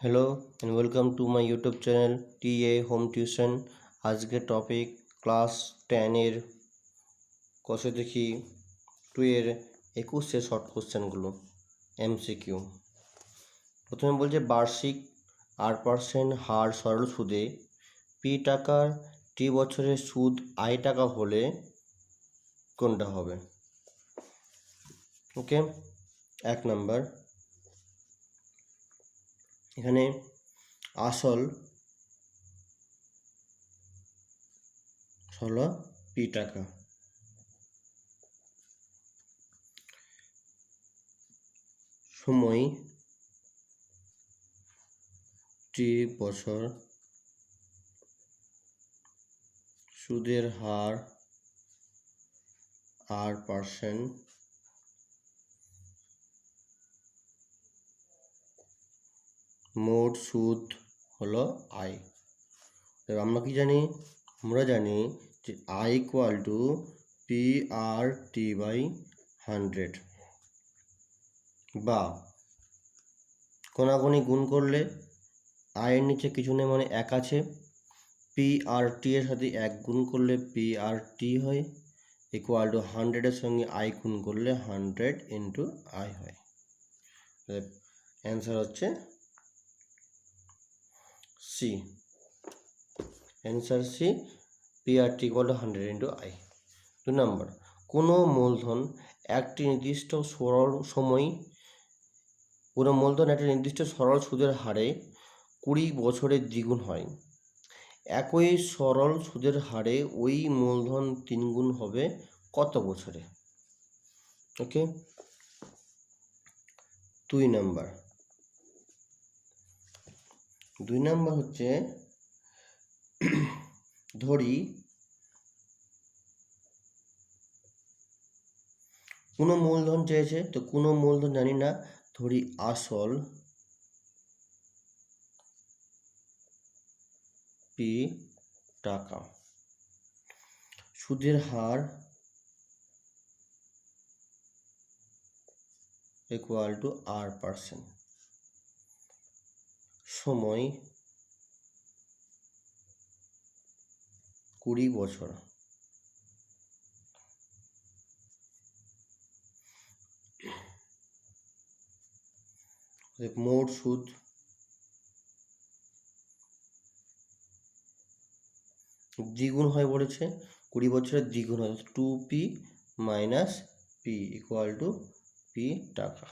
Hello and welcome to my YouTube channel TA Home Tuition। আজকে topic class 10 এর কষে দেখি 2 এর 21 শর্ট কোশ্চেনগুলো MCQ। প্রথমে বলছে বার্ষিক 8% হার সরল সুদে পি টাকার টি বছরের সুদ আই টাকা হলে কোনটা হবে? ওকে, 1 নাম্বার এখানে আসল হলো পি টাকা, সময় টি বছর, সুদের হার R%, মোট সুদ হলো আই। এবার আমরা কি জানি? আমরা জানি যে আই ইকুয়াল টু PR/T/100, বা কোনাগুনি গুণ করলে আয়ের নিচে কিছু নেই মানে 1 আছে, PR/T এর সাথে 1 গুণ করলে PR/T হয়, ইকুয়াল টু 100 এর সঙ্গে আই গুণ করলে 100 ইন্টু আই হয়। অ্যান্সার হচ্ছে C. Answer C, PR/T equal to 100 into I. 2 number, কোনো মূলধন একটি নির্দিষ্ট সরল সুদের হারে 20 বছরে দ্বিগুণ হয়। একই সরল সুদের হারে ওই মূলধন 3 গুণ হবে কত বছরে? ওকে, 2 নাম্বার হচ্ছে ধরি কোনো মূলধন চেয়েছে, তো কোনো মূলধন জানি না, ধরি আসল পি টাকা, সুদের হার ইকুয়াল টু R%, সময় 20 বছর, মোট সুদ দ্বিগুণ হয় বলেছে, 20 বছরের দ্বিগুণ হয়, 2P - P equal to P টাকা।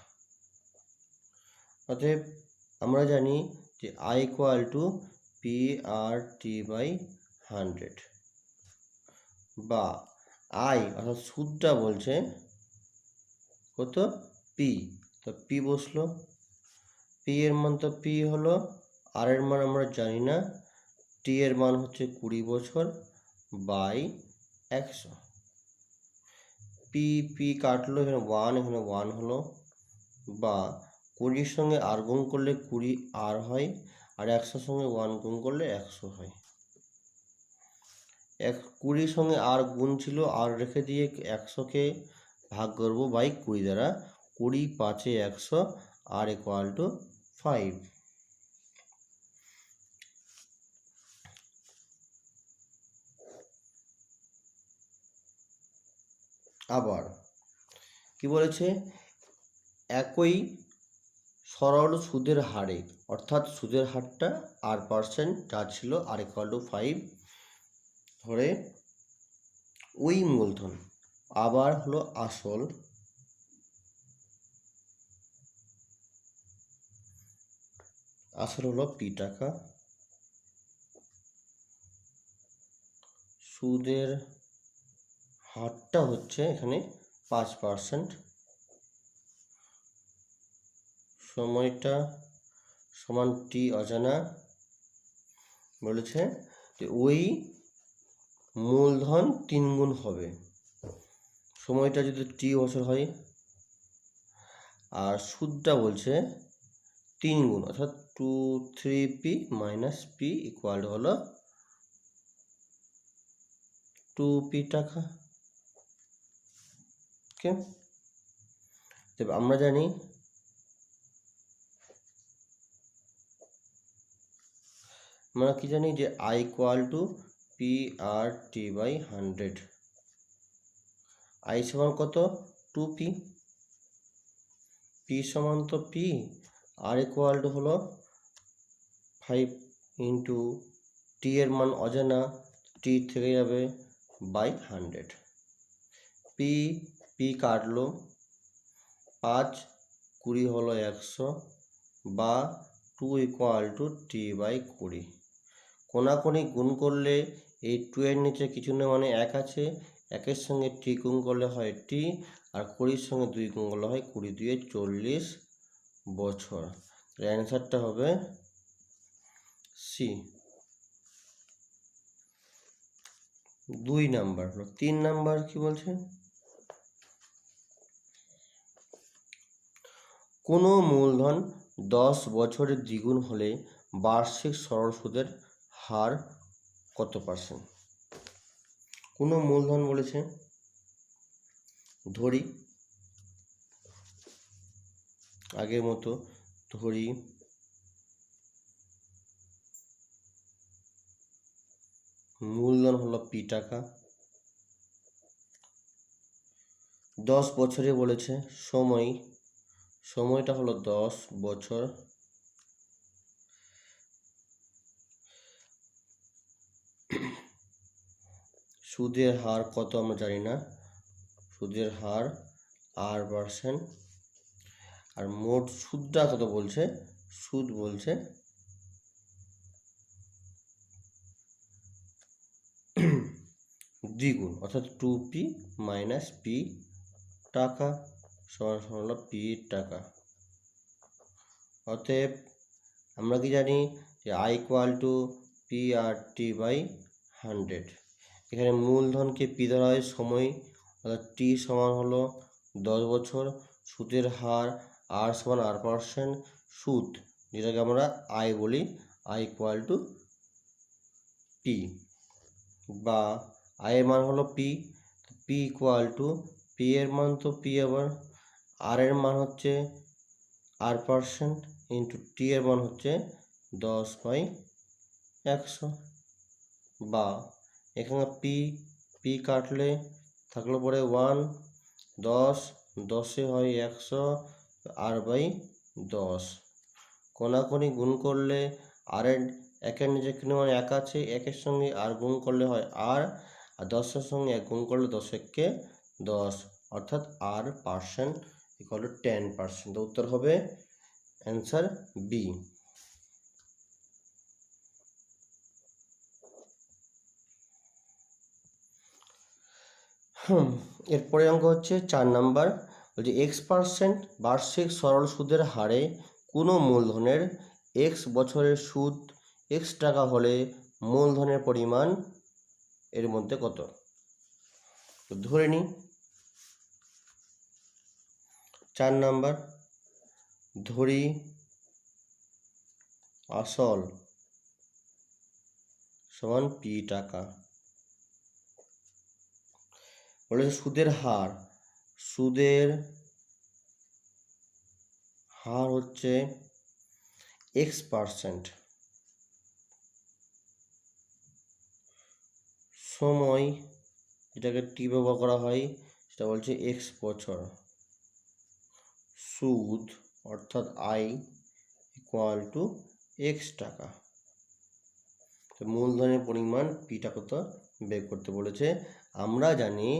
অতএব আমরা জানি যে I ইকুয়াল টু PR/T/100, বা I অর্থাৎ সুদটা বলছে কত? P, তো P বসলো, P এর মান তো P হলো, আর এর মান আমরা জানি না, T এর মান হচ্ছে 20 বছর বাই 100। P কাটলো, এখানে 1, এখানে 1 হলো, বা 20 সঙ্গে আর গুণ করলে 20 আর হয়, আর 100 সঙ্গে 1 গুণ করলে 100 হয়। 20 সঙ্গে আর গুণ ছিল, আর রেখে দিয়ে 100কে ভাগ করব বাই 20 দ্বারা, 20 5 100, আর ইকুয়াল টু 5। আবার কি বলেছে? একই সরল সুদের হারে, অর্থাৎ সুদের হারটা R% যা ছিল, আর ইকুয়াল টু 5 ধরে ওই মূলধন, আবার হলো আসল হলো P টাকা, সুদের হারটা হচ্ছে এখানে 5%, সময়টা সমান T অজানা, বলেছে যে ওই মূলধন 3 গুণ হবে, সময়টা যদি T বছর হয়, আর সুদটা বলছে 3 গুণ, অর্থাৎ 3P - P ইকুয়াল হলো 2P টাকা। ওকে, তবে আমরা জানি আমরা কি জানি যে I equal to P R T by 100। I সমান কত? 2p। পি সমান তো পি, আর ইকুয়াল টু হলো 5 ইন্টু টি এর মান অজানা, টি থেকে যাবে বাই 100। পি পি কাটলো, 5 20 হলো 100, বা 2 ইকুয়াল টু টি বাই 20। কোনাকুনি গুণ করলে এই 2 এর নিচে কিছু না মানে 1 আছে, 1-এর সঙ্গে টি গুণ করলে হয় টি, আর 20-র সঙ্গে 2 গুণ করলে হয় 20 2 40 বছর। অ্যান্সারটা হবে সি। 2 নাম্বার হলো। 3 নাম্বার কি বলছে? কোনো মূলধন 10 বছরে দ্বিগুণ হলে বার্ষিক সরল সুদের হার কত %? কোনো মূলধন বলেছে, ধরি আগের মতো, ধরি মূলধন হলো পি টাকা, 10 বছরে বলেছে, সময়টা হলো 10 বছর, সুদের হার কত আমরা জানি না, সুদের হার R%, আর মোট সুদটা কত বলছে? সুদ বলছে দ্বিগুণ, অর্থাৎ 2p মাইনাস পি টাকা সমান হলো পি টাকা। অতএব আমরা কি জানি যে I equal to P R T by 100। এখানে মূলধনকে পি ধরা হয়, সময় অর্থাৎ টি সমান হলো 10 বছর, সুদের হার আর সমান R%, সুদ যেটাকে আমরা আই বলি, আই ইকুয়াল টু পি, বা আই এর মান হলো P, P equal to P এর মান তো পি, আবার আর এর মান হচ্ছে R% ইন্টু টি এর মান হচ্ছে 10/100, বা এখানে পি কাটলে থাকলো পরে 1, 10 10-এ হয় 100, R/10। কোনাকুনি গুণ করলে আর এর একের নিচে কিন্তু মানে 1 আছে, 1-এর সঙ্গে আর গুণ করলে হয় আর 10-এর সঙ্গে 1 গুণ করলে 10 একে 10, অর্থাৎ R% ইকুয়াল টু 10%। তো উত্তর হবে অ্যান্সার বি। এরপরে অঙ্ক হচ্ছে 4 নাম্বার, বলছে X% বার্ষিক সরল সুদের হারে কোনো মূলধনের X বছরের সুদ X টাকা হলে মূলধনের পরিমাণ এর মধ্যে কত? ধরে নিই 4 নাম্বার, ধরি আসল সমান পি টাকা, বলেছে সুদের হার হচ্ছে X%, সময় যেটাকে টি ব্যবহার করা হয় সেটা বলছে X বছর, সুদ অর্থাৎ আই ইকুয়াল টু X টাকা। মূলধনের পরিমাণ পিটা কত বের করতে বলেছে। আমরা জানি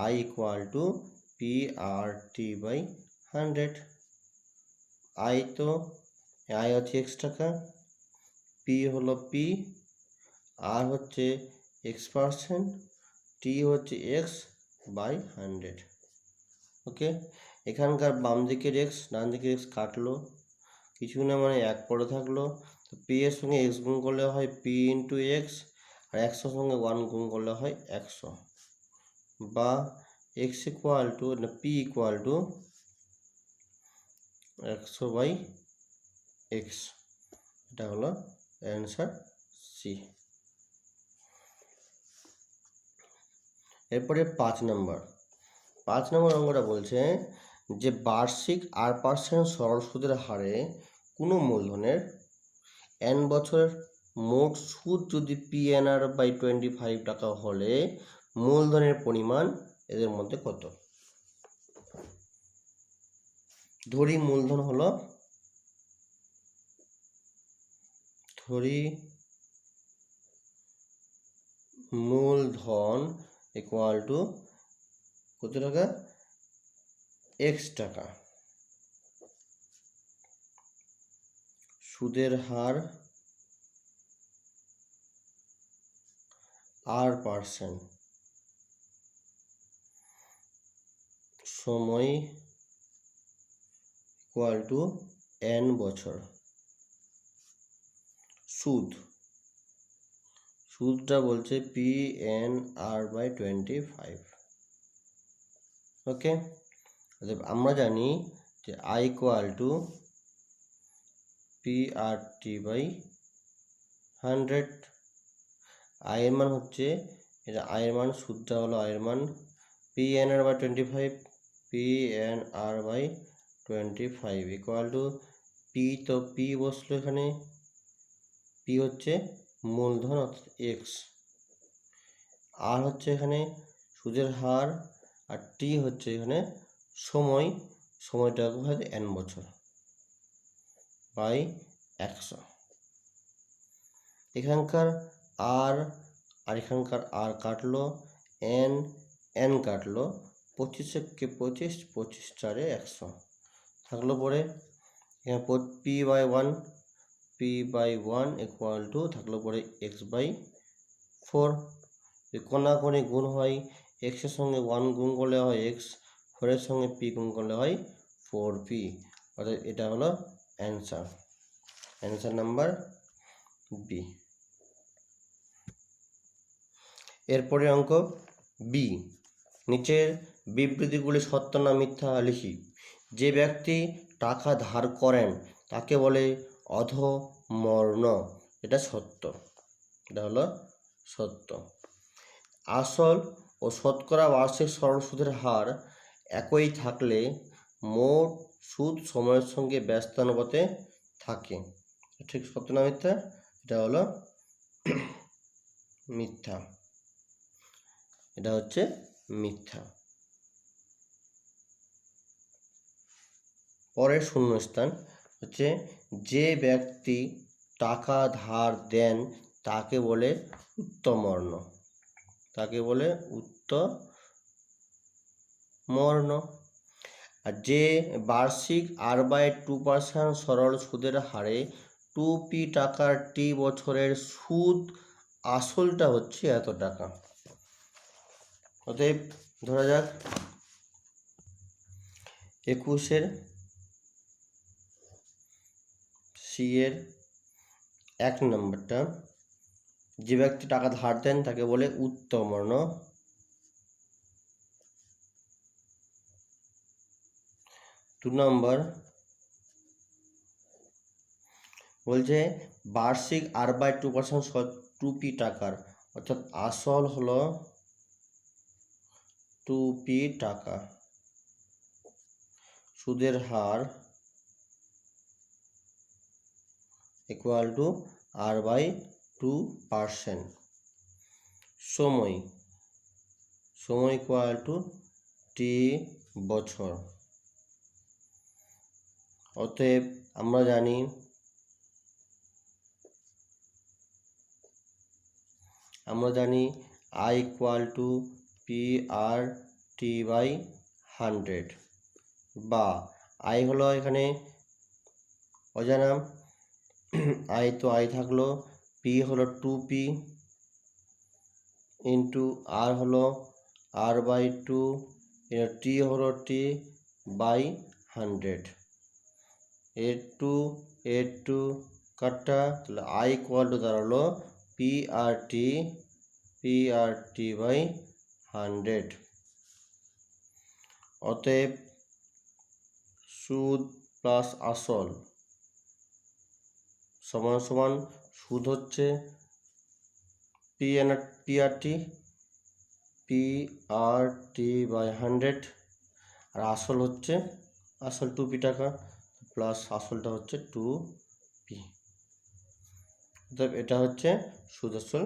I equal to P R T by 100। I হচ্ছে X টাকা, পি হলো পি, আর হচ্ছে X%, টি হচ্ছে X বাই 100। ওকে, এখানকার বাম দিকের X ডান দিকের X কাটলো, কিছু না মানে 1 পড়ে থাকলো, তো পি এর সঙ্গে X গুণ করলে হয় পি ইন্টু X, আর 100-র সঙ্গে 1 গুণ করলে হয় 100, বা X ইকুয়াল টু না পি ইকুয়াল টু 100/X। এটা হলো অ্যান্সার সি। এরপরে 5 নম্বর অঙ্কটা বলছে যে বার্ষিক R% সরল সুদের হারে কোনো মূলধনের n বছরের মোট সুদ যদি PNR/25 টাকা হলে মূলধনের পরিমাণ এদের মধ্যে কত? ধরি মূলধন হলো মূলধন ইকুয়াল টু কত টাকা? x টাকা। সুদের হার R%, সময় ইকুয়াল টু n বছর। সুদটা বলছে PNR/25। ওকে, আমরা জানি যে I equal two PRT/100। I এর মান হচ্ছে, এটা I এর মান, সুদটা হলো I এর মান, PNR/25 ইকুয়াল টু P, তো P বসলো এখানে, P হচ্ছে মূলধন অর্থাৎ x, R হচ্ছে এখানে সুদের হার, আর T হচ্ছে এখানে সময়টা হয় n বছর বাই 100। এখানকার R আর এখানকার R কাটলো, n কাটলো, 25 কে 25, 25 4 100 থাকলো। পরে এখানে P/1 ইকুয়াল টু থাকলো পরে x/4। কোনাকুনি গুণ হয়, x এর সঙ্গে 1 গুণ করলে হয় x, 4 এর সঙ্গে p গুণ করলে হয় 4p, অর্থাৎ এটা হলো অ্যান্সার নাম্বার B। এরপরে অঙ্ক B, নিচের বিবৃতিগুলি সত্য না মিথ্যা লিখি। যে ব্যক্তি টাকা ধার করেন তাকে বলে অধমর্ণ, এটা সত্য, এটা হলো সত্য। আসল ও শতকরা বার্ষিক সরল সুদের হার একই থাকলে মোট সুদ সময়ের সঙ্গে ব্যস্তানুপাতে থাকে, ঠিক সত্য না মিথ্যা? এটা হলো মিথ্যা, এটা হচ্ছে মিথ্যা। পরের শূন্যস্থান হচ্ছে, যে ব্যক্তি টাকা ধার দেন তাকে বলে উত্তমর্ণ, তাকে বলে উত্তমর্ণ। আর যে বার্ষিক R/2% সরল সুদের হারে 2p টাকার t বছরের সুদ আসলটা হচ্ছে এত টাকা। অতএব ধরা যাক 21-এর C এর 1 নম্বরটা, যে ব্যক্তি টাকা ধার দেন তাকে বলে উত্তমর্ণ। 2 নম্বর বলছে বার্ষিক R/2% 2p টাকার, অর্থাৎ আসল হলো 2p টাকা, সুদের হার ইকুয়াল টু R/2%, সময় ইকুয়াল টু t বছর। অতএব আমরা জানি I ইকুয়াল টু PRT/100, বা I হলো এখানে অজানা, I তো I থাকলো, P হলো 2p ইন্টু R হলো R/2, T হলো T/100, এর টু কাটা, তাহলে I ইকুয়াল টু দাঁড়ালো PRT/100। অতএব সুদ প্লাস আসল সমান সমান, সুদ হচ্ছে PRT/100, আর আসল 2p টাকা, প্লাস আসলটা হচ্ছে 2p। এটা হচ্ছে সুদ আসল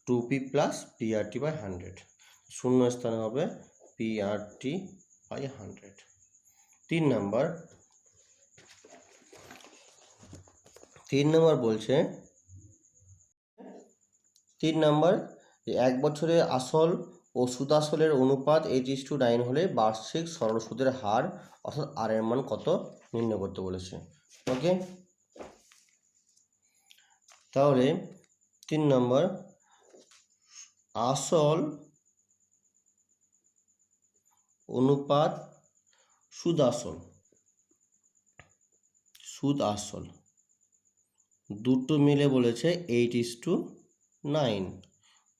2p প্লাস PRT বাই 100, শূন্য স্থানে হবে PRT বাই 100। 3 নম্বর বলছে 3 নম্বর, যে 1 বছরে আসল ও সুদাসলের অনুপাত 8:9 হলে বার্ষিক সরল সুদের হার অর্থাৎ আর এর মান কত নির্ণয় করতে বলেছে। ওকে, তাহলে 3 নম্বর, আসল অনুপাত সুদ আসল দুটো মিলে বলেছে 8:9,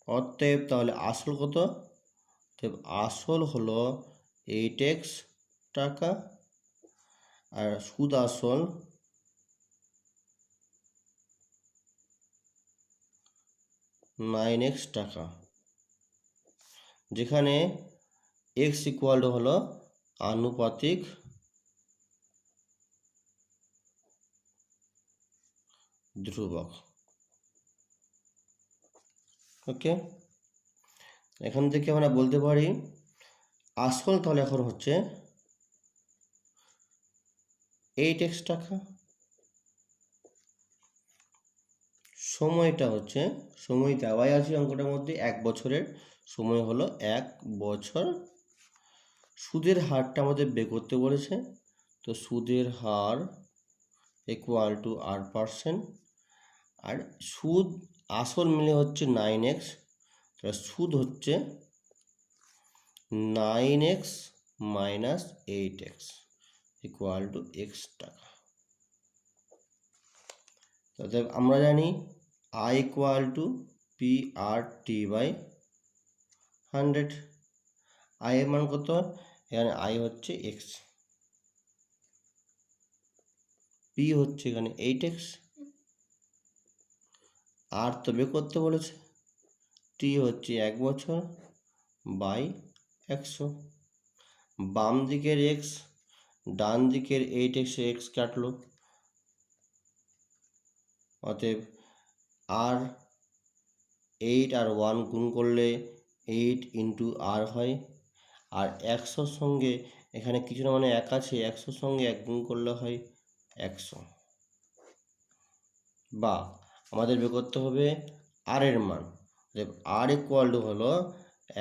অতএব তাহলে আসল কত? আসল হলো 8x টাকা আর সুদ আসল 9x টাকা, যেখানে x ইকুয়াল টু হলো আনুপাতিক ধ্রুবক। ওকে, এখান থেকে আমরা বলতে পারি আসল তাহলে এখন হচ্ছে 8x টাকা, সময়টা হচ্ছে, সময় দেওয়াই আছে অঙ্কটার মধ্যে, 1 বছরের সময় হলো 1 বছর। সুদের হারটা আমাদের বের করতে বলেছে, তো সুদের হার ইকুয়াল টু R%, আর সুদ আসল মিলে হচ্ছে 9x, তাহলে সুদ হচ্ছে 9x minus 8x equal to x টাকা। অতএব আমরা জানি I equal to PRT by 100। I এর মান কত? এখানে I হচ্ছে x, P হচ্ছে এখানে 8x, আর তো বের করতে বলেছে, T হচ্ছে 1 বছর বাই 100। বাম দিকের x ডান দিকের 8x x কাটলো, অতএব আর 8 আর 1 গুণ করলে 8 ইন্টু আর হয়, আর 100 সঙ্গে এখানে কিছু না মানে 1 আছে, 100 সঙ্গে 1 গুণ করলে হয় 100, বা আমাদের বের করতে হবে আর এর মান। আর ইকুয়াল টু হলো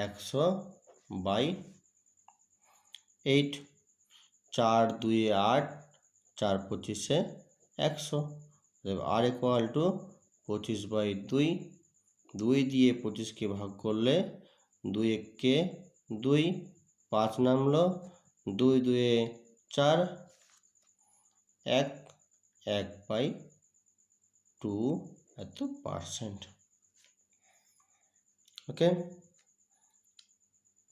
100 বাই 8, 4 2 8, 4 25 100, আর ইকুয়াল টু 25 বাই 2, 2 দিয়ে 25কে ভাগ করলে 2 1 2, 5 নামলো, 2 2 4, 1 1 বাই 2 এত %। ওকে।